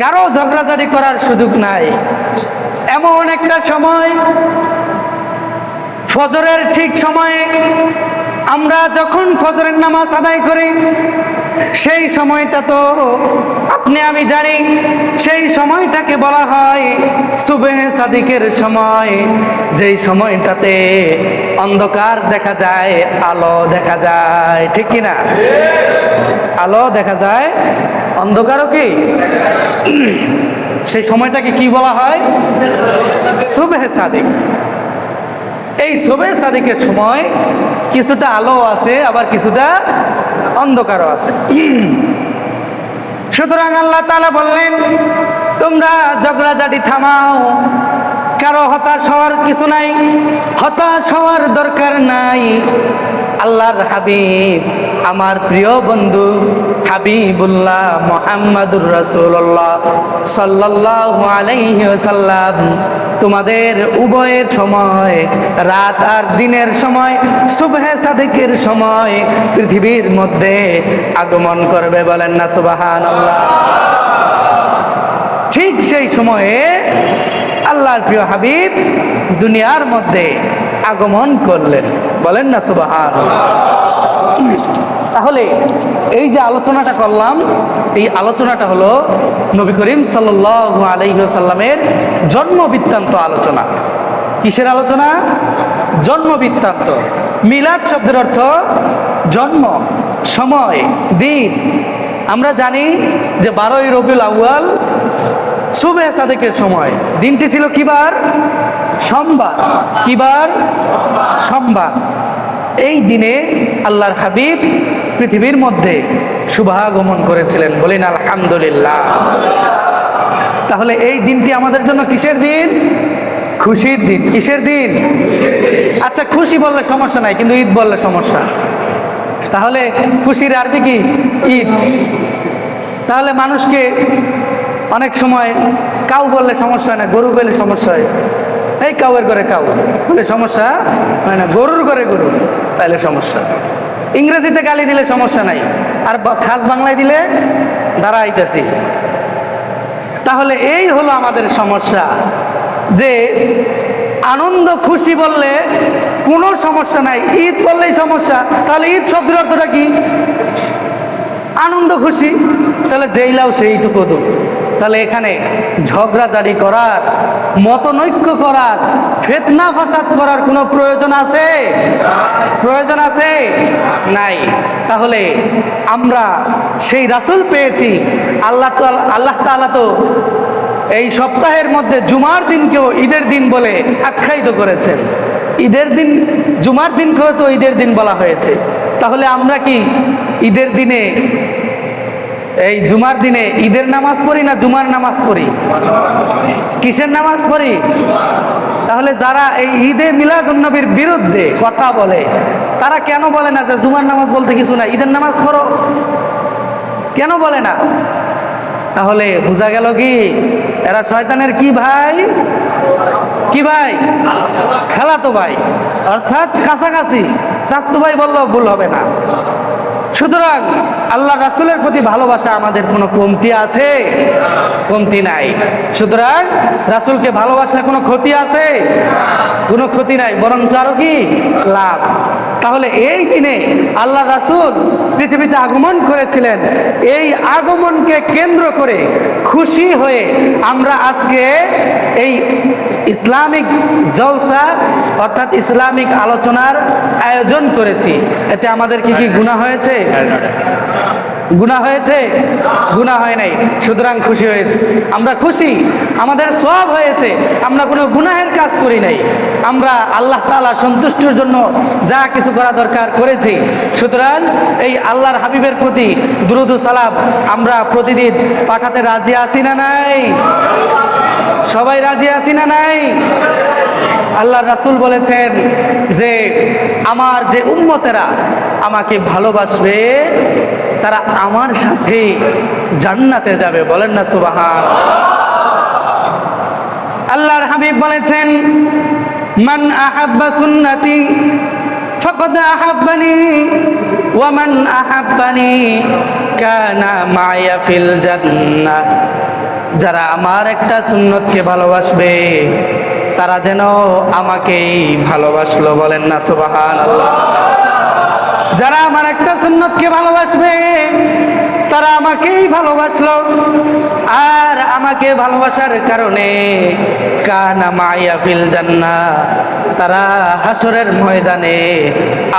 কারো ঝগড়াঝাটি করার সুযোগ নাই। এমন একটা সময়, ফজরের ঠিক সময়ে, আমরা যখন ফজরের নামাজ আদায় করি, সেই সময়টা তো আপনি আমি জানি, সেই সময়টাকে বলা হয় সুবহে সাদিকের সময়। যেই সময়টাতে অন্ধকার দেখা যায়, আলো দেখা যায়, ঠিক কিনা? আলো দেখা যায়, অন্ধকারও কি? সেই সময়টাকে কি বলা হয়? সুবহে সাদিক। এই সুবহে সাদিকের সময় কিছুটা আলো আছে, আবার কিছুটা অন্ধকারও আছে। সুতরাং আল্লাহ তাআলা বললেন, তোমরা ঝগড়াঝাটি থামাও, কারো হতাশ হওয়ার কিছু নাই, হতাশ হওয়ার দরকার নাই। আল্লাহর হাবিব, আমার প্রিয় বন্ধু হাবিবুল্লাহ মুহাম্মাদুর রাসূলুল্লাহ সাল্লাল্লাহু আলাইহি ওয়াসাল্লাম তোমাদের উভয়ের সময়, রাত আর দিনের সময়, সুবহে সাদিকের সময় পৃথিবীর মধ্যে আগমন করবে। বলেন না সুবহানাল্লাহ। ঠিক সেই সময়ে আল্লাহর প্রিয় হাবিব দুনিয়ার মধ্যে আগমন করলেন। বলেন না সুবহানাল্লাহ। তাহলে এই যে আলোচনাটা করলাম, এই আলোচনাটা হলো নবী করিম সাল্লাল্লাহু আলাইহি ওয়াসাল্লামের জন্ম বৃত্তান্ত আলোচনা। কিসের আলোচনা? জন্ম বৃত্তান্ত। মিলাদ শব্দের অর্থ জন্ম, সময়, দিন। আমরা জানি যে 12ই রবিউল আউয়াল সুবহে সাদিকের সময়। দিনটি ছিল কি বার? সোমবার। কি বার? সোমবার। এই দিনে আল্লাহর হাবিব পৃথিবীর মধ্যে শুভাগমন করেছিলেন। বলেন আলহামদুলিল্লাহ। তাহলে এই দিনটি আমাদের জন্য কিসের দিন? খুশির দিন। কিসের দিন? আচ্ছা, খুশি বললে সমস্যা নাই, কিন্তু ঈদ বললে সমস্যা। তাহলে খুশির আরবি কি? ঈদ। তাহলে মানুষকে অনেক সময় কাউ বললে সমস্যা হয় না, গরু বললে সমস্যা হয়। এই কাউয়ের ঘরে কাউ, বলে সমস্যা হয় না। গরুর ঘরে গরু, তাইলে সমস্যা। ইংরেজিতে গালি দিলে সমস্যা নাই, আর খাস বাংলায় দিলে দাঁড়াইতেছি। তাহলে এই হলো আমাদের সমস্যা, যে আনন্দ খুশি বললে কোনো সমস্যা নাই, ঈদ বললেই সমস্যা। তাহলে ঈদ শব্দের অর্থটা কি? আনন্দ খুশি। তাহলে যেই লাও সেই তো কদু। তাহলে এখানে ঝগড়াঝাড়ি করার, মতনৈক্য করার, ফিতনা ফাসাদ করার কোনো প্রয়োজন আছে? প্রয়োজন আছে? নাই। তাহলে আমরা সেই রাসূল পেয়েছি। আল্লাহ তাআলা তো এই সপ্তাহের মধ্যে জুমার দিনকেও ঈদের দিন বলে আখ্যায়িত করেছেন। ঈদের দিন, জুমার দিনকেও তো ঈদের দিন বলা হয়েছে। তাহলে আমরা কি ঈদের দিনে, এই জুমার দিনে ঈদের নামাজ পড়ি না জুমার নামাজ পড়ি? কিসের নামাজ পড়ি? তাহলে যারা এই ঈদে মিলাদুন্নবীর বিরুদ্ধে কথা বলে, তারা কেন বলে না যে জুমার নামাজ বলতে কিছু না, ঈদের নামাজ পড়ো? কেন বলে না? তাহলে বোঝা গেল কি এরা শয়তানের কি ভাই? কি ভাই? খালাতো ভাই, অর্থাৎ কাছাকাছি। চাচাতো ভাই বললেও ভুল হবে না। সুতরাং আল্লাহ রাসূলের প্রতি ভালোবাসা আমাদের কোনো কমতি আছে? কমতি নাই। সুতরাং রাসূলকে ভালোবাসার কোনো ক্ষতি আছে? কোনো ক্ষতি নাই, বরং আরো কি লাভ। তাহলে এই দিনে আল্লাহ রাসূল পৃথিবীতে আগমন করেছিলেন। এই আগমনকে কেন্দ্র করে খুশি হয়ে আমরা আজকে এই ইসলামিক জলসা অর্থাৎ ইসলামিক আলোচনার আয়োজন করেছি। এতে আমাদের কি কি গুনাহ হয়েছে? গুনাহ হয়েছে? গুনাহ হয় নাই। সুতরাং খুশি হয়েছে, আমরা খুশি, আমাদের সওয়াব হয়েছে। আমরা কোনো গুনাহের কাজ করি নাই, আমরা আল্লাহ তাআলা সন্তুষ্টির জন্য যা কিছু করা দরকার করেছি। সুতরাং এই আল্লাহর হাবিবের প্রতি দুরূদ ও সালাম আমরা প্রতিদিন পাঠাতে রাজি আছি না নাই? সবাই রাজি আছি না নাই? আল্লাহ রাসূল বলেছেন যে আমার যে উম্মতেরা আমাকে ভালোবাসবে তারা আমার সাথে জান্নাতে যাবে। বলেন না সুবহানাল্লাহ। আল্লাহর হাবিব বলেছেন মান আহাব্বা সুন্নতি ফাকাদ আহাব্বানি ওয়া মান আহাব্বানি কানা মায়া ফিল জান্নাহ। যারা আমার একটা সুন্নতকে ভালোবাসবে তারা যেন আমাকেই ভালোবাসলো। বলেন না সুবহানাল্লাহ। যারা আমার একটা সুন্নতকে ভালোবাসবে তারা আমাকেই ভালোবাসলো, আর আমাকে ভালোবাসার কারণে কানা মাইয়া ফিল জান্নাহ, তারা হাসরের ময়দানে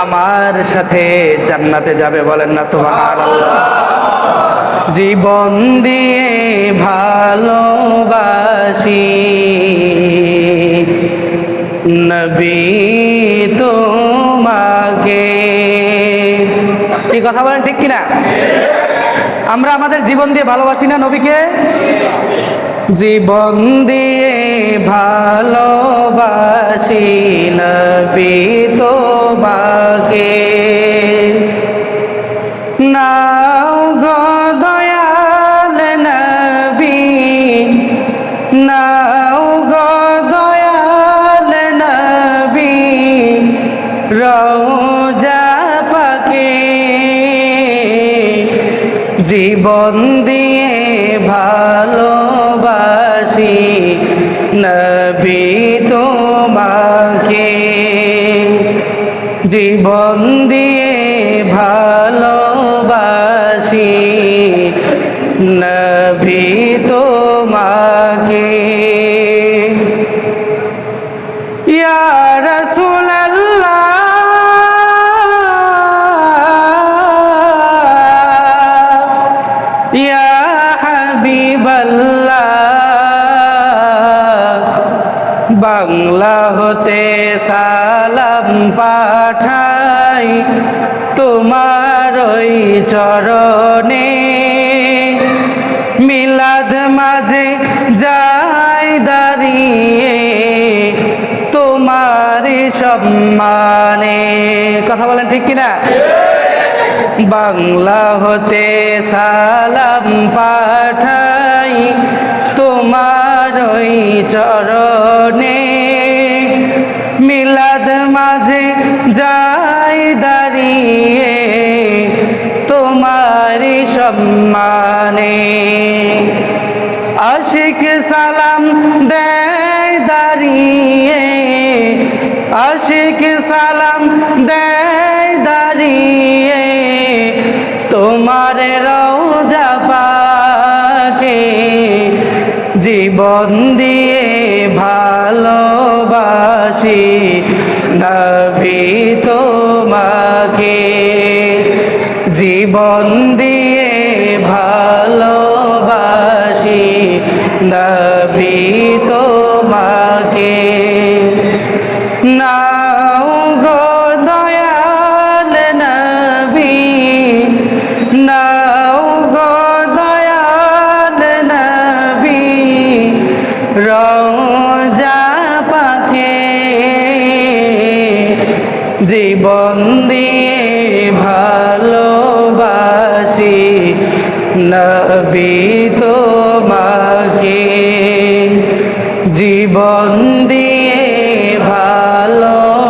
আমার সাথে জান্নাতে যাবে। বলেন না সুবহানাল্লাহ। জীবন দিয়ে ভালোবাসি নবী তোমাকে। কি কথা বলেন, ঠিক কিনা? আমরা আমাদের জীবন দিয়ে ভালোবাসি না নবীকে? জীবন দিয়ে ভালোবাসি নবী তোমাকে। নাও গো দয়াল নবী, নাও গো দয়াল নবী রওজা পাকে। জীবন দিয়ে ভালোবাসি নবী তোমাকে। জীবন দিয়ে ভালোবাসি নবী তোমাকে। ইয়া রাসূলাল্লাহ ইয়া হাবিবাল্লাহ, বাংলা হতে সালাম পাঠাই তোমার ওই চরণে। মিলাদ মাঝে যাই দাঁড়িয়ে তোমার সম্মানে। কথা বলেন, ঠিক কিনা? বাংলা হতে সালাম পাঠাই তোমার ওই চরণে। মিলাদ মাঝে যাই দাঁড়িয়ে তোমারি সম্মানে, আশিক সালাম দেয় দাঁড়িয়ে, আশিক সালাম দেয় দাঁড়িয়ে তোমার রওজা পাকে, জীবন দিয়ে ভালোবাসি নবী তোমাকে, জীবন দিয়ে ভালোবাসি নবী তোমাকে। নাও গো দয়াল নবী, নাও গো দয়াল নবী রওজা পাকে, জীবন দিয়ে ভালোবাসি নবী তোমাকে, জীবন দিয়ে ভালোবাসি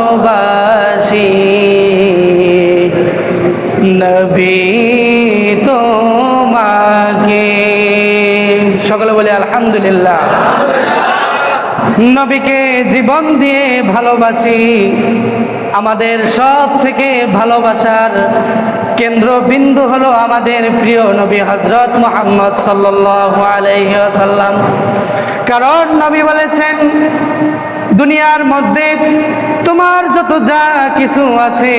নবী তোমাকে। সকলে বলে আলহামদুলিল্লাহ। নবীকে জীবন দিয়ে ভালোবাসি। আমাদের সব থেকে ভালোবাসার কেন্দ্রবিন্দু হলো আমাদের প্রিয় নবী হযরত মুহাম্মদ সাল্লাল্লাহু আলাইহি ওয়াসাল্লাম। কারণ নবী বলেছেন, দুনিয়ার মধ্যে তোমার যত যা কিছু আছে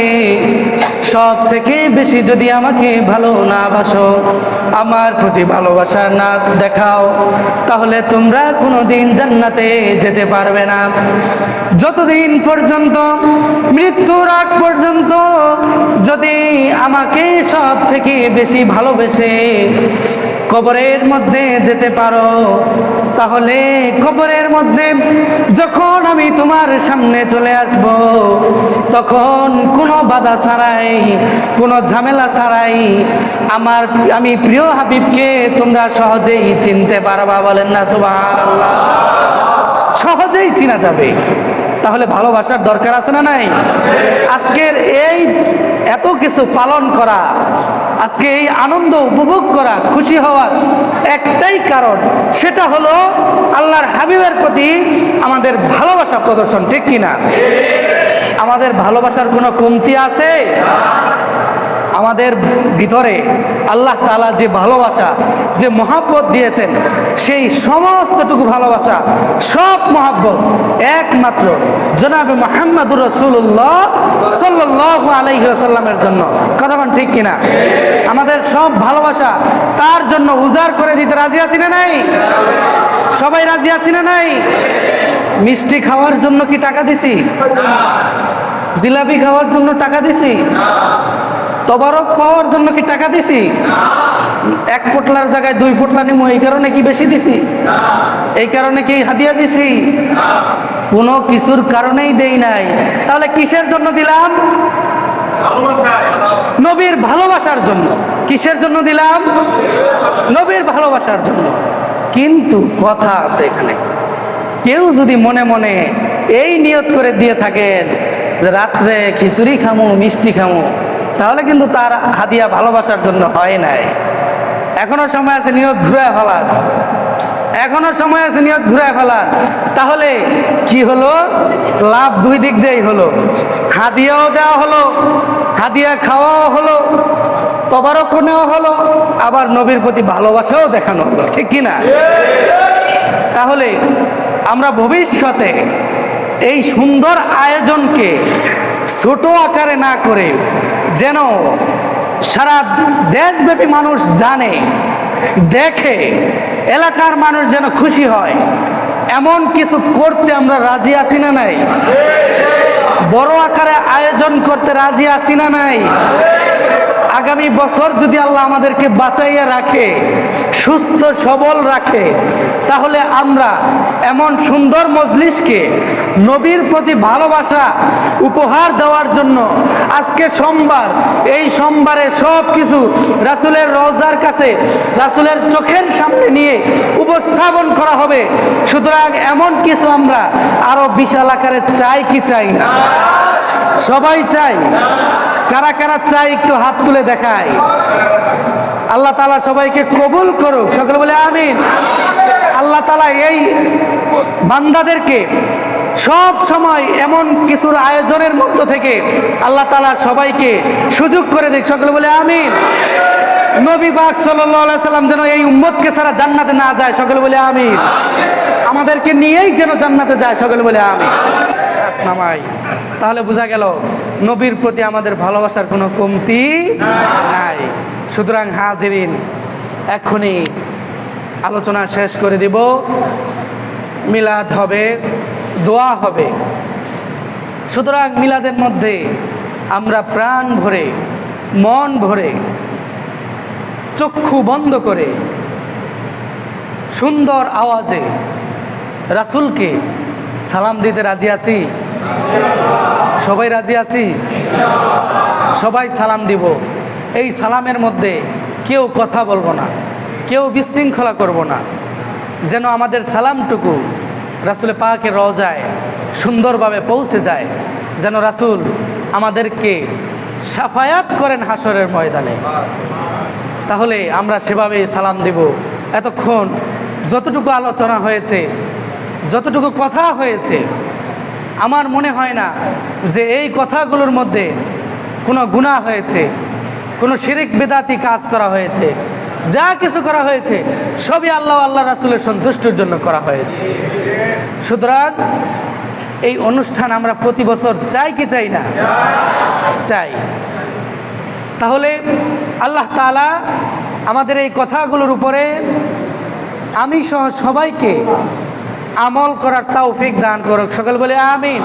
সব থেকে বেশি যদি আমাকে ভালো না বাসো, আমার প্রতি ভালোবাসা না দেখাও, তাহলে তোমরা কোনোদিন জান্নাতে যেতে পারবে না। যতদিন পর্যন্ত মৃত্যুর আগ পর্যন্ত যদি আমাকে সব থেকে বেশি ভালোবেসে কবরের মধ্যে যেতে পারো, তাহলে কবরের মধ্যে যখন আমি তোমার সামনে চলে আসব, তখন কোনো বাধা ছাড়াই, কোনো ঝামেলা ছাড়াই আমি প্রিয় হাবিবকে তোমরা সহজেই চিনতে পারবা। বলেন না সুবহানাল্লাহ। সহজেই চিনা যাবে। তাহলে ভালোবাসার দরকার আছে না নাই? আজকের এই এত কিছু পালন করা, আজকে এই আনন্দ উপভোগ করা, খুশি হওয়ার একটাই কারণ, সেটা হলো আল্লাহর হাবিবের প্রতি আমাদের ভালোবাসা প্রদর্শন। ঠিক কিনা? আমাদের ভালোবাসার কোনো কমতি আছে? আমাদের ভিতরে আল্লাহ তাআলা যে ভালোবাসা, যে মহাব্বত দিয়েছেন, সেই সমস্তটুকু ভালোবাসা, সব মহাব্বত একমাত্র জনাবে মুহাম্মদুর রাসূলুল্লাহ সাল্লাল্লাহু আলাইহি ওয়াসাল্লামের জন্য। কতক্ষণ ঠিক কিনা? আমাদের সব ভালোবাসা তার জন্য উজাড় করে দিতে রাজি আছি না নাই? সবাই রাজি আছি না নাই? মিষ্টি খাওয়ার জন্য কি টাকা দিছি? জিলাপি খাওয়ার জন্য টাকা দিছি? তবারক পাওয়ার জন্য কি টাকা দিছি? এক পোটলার জায়গায় 2 পোটলা নিমু, এই কারণে কি বেশি দিছি? এই কারণে কি হাদিয়া দিছি? কোনো কিছুর কারণেই দেই নাই। তাহলে কিসের জন্য দিলাম? নবীর ভালোবাসার জন্য। কিসের জন্য দিলাম? নবীর ভালোবাসার জন্য। কিন্তু কথা আছে এখানে, কেউ যদি মনে মনে এই নিয়ত করে দিয়ে থাকেন যে রাত্রে খিচুড়ি খামু, মিষ্টি খামু, তাহলে কিন্তু তার হাদিয়া ভালোবাসার জন্য হয় নাই। এখনো সময় আছে নিয়ত ঘুরায় ফেলার, এখনো সময় আছে নিয়ত ঘুরায় ফেলার। তাহলে কি হলো? লাভ 2 দিক দিয়েই হলো। হাদিয়াও দেওয়া হলো, হাদিয়া খাওয়াও হলো, তবারক নেওয়া হলো, আবার নবীর প্রতি ভালোবাসাও দেখানো হলো। ঠিক কিনা? তাহলে আমরা ভবিষ্যতে এই সুন্দর আয়োজনকে ছোট আকারে না করে, যেন সারা দেশব্যাপী মানুষ জানে, দেখে, এলাকার মানুষ যেন খুশি হয়, এমন কিছু করতে আমরা রাজি আছি না নাই? বড় আকারে আয়োজন করতে রাজি আছি না নাই? আগামী বছর যদি আল্লাহ আমাদেরকে বাঁচাইয়া রাখে, সুস্থ সবল রাখে, তাহলে আমরা এমন সুন্দর মজলিসকে নবীর প্রতি ভালোবাসা উপহার দেওয়ার জন্য আজকে সোমবার, এই সোমবারে সব কিছু রাসূলের রওজার কাছে, রাসূলের চোখের সামনে নিয়ে উপস্থাপন করা হবে। সুতরাং এমন কিছু আমরা আরো বিশাল আকারে চাই কি চাই না? সবাই চাই। কারা কারা চাই একটু হাত তুলে দেখায়। আল্লাহ তাআলা সবাইকে কবুল করুক, সকলে বলে আমিন। আল্লাহ তাআলা এই বান্দাদেরকে সব সময় এমন কিছুর আয়োজনের মধ্য থেকে আল্লাহ তাআলা সবাইকে সুযোগ করে দিক, সকলে বলে আমিন। নবী পাক সাল্লাল্লাহু আলাইহি সাল্লাম যেন এই উম্মতকে ছাড়া জান্নাতে না যায়, সকলে বলে আমিন। আমাদেরকে নিয়েই যেন জান্নাতে যায়, সকলে বলে আমিন। নামাই, তাহলে বোঝা গেল নবীর প্রতি আমাদের ভালোবাসার কোনো কমতি নাই। সুতরাং হাজিরিন, এখনই আলোচনা শেষ করে দিব। মিলাদ হবে, দোয়া হবে। সুতরাং মিলাদের মধ্যে আমরা প্রাণ ভরে, মন ভরে, চক্ষু বন্ধ করে সুন্দর আওয়াজে রাসূলকে সালাম দিতে রাজি আছি? সবাই রাজি আছি? সবাই সালাম দিব। এই সালামের মধ্যে কেউ কথা বলবো না, কেউ বিশৃঙ্খলা করব না, যেন আমাদের সালামটুকু রাসূল পাকের রওজায় সুন্দরভাবে পৌঁছে যায়, যেন রাসূল আমাদেরকে শাফায়াত করেন হাসরের ময়দানে। তাহলে আমরা সেভাবে সালাম দেব। এতক্ষণ যতটুকু আলোচনা হয়েছে, যতটুকু কথা হয়েছে, আমার মনে হয় না যে এই কথাগুলোর মধ্যে কোনো গুনাহ হয়েছে, কোনো শিরিক বিদআতি কাজ করা হয়েছে। যা কিছু করা হয়েছে সবই আল্লাহ আল্লাহ রাসূলের সন্তুষ্টির জন্য করা হয়েছে। সুতরাং এই অনুষ্ঠান আমরা প্রতি বছর চাই কি চাই না? চাই। তাহলে আল্লাহ তাআলা আমাদের এই কথাগুলোর উপরে আমি সহ সবাইকে আমল করার তৌফিক দান করুক, সকল বলে আমিন।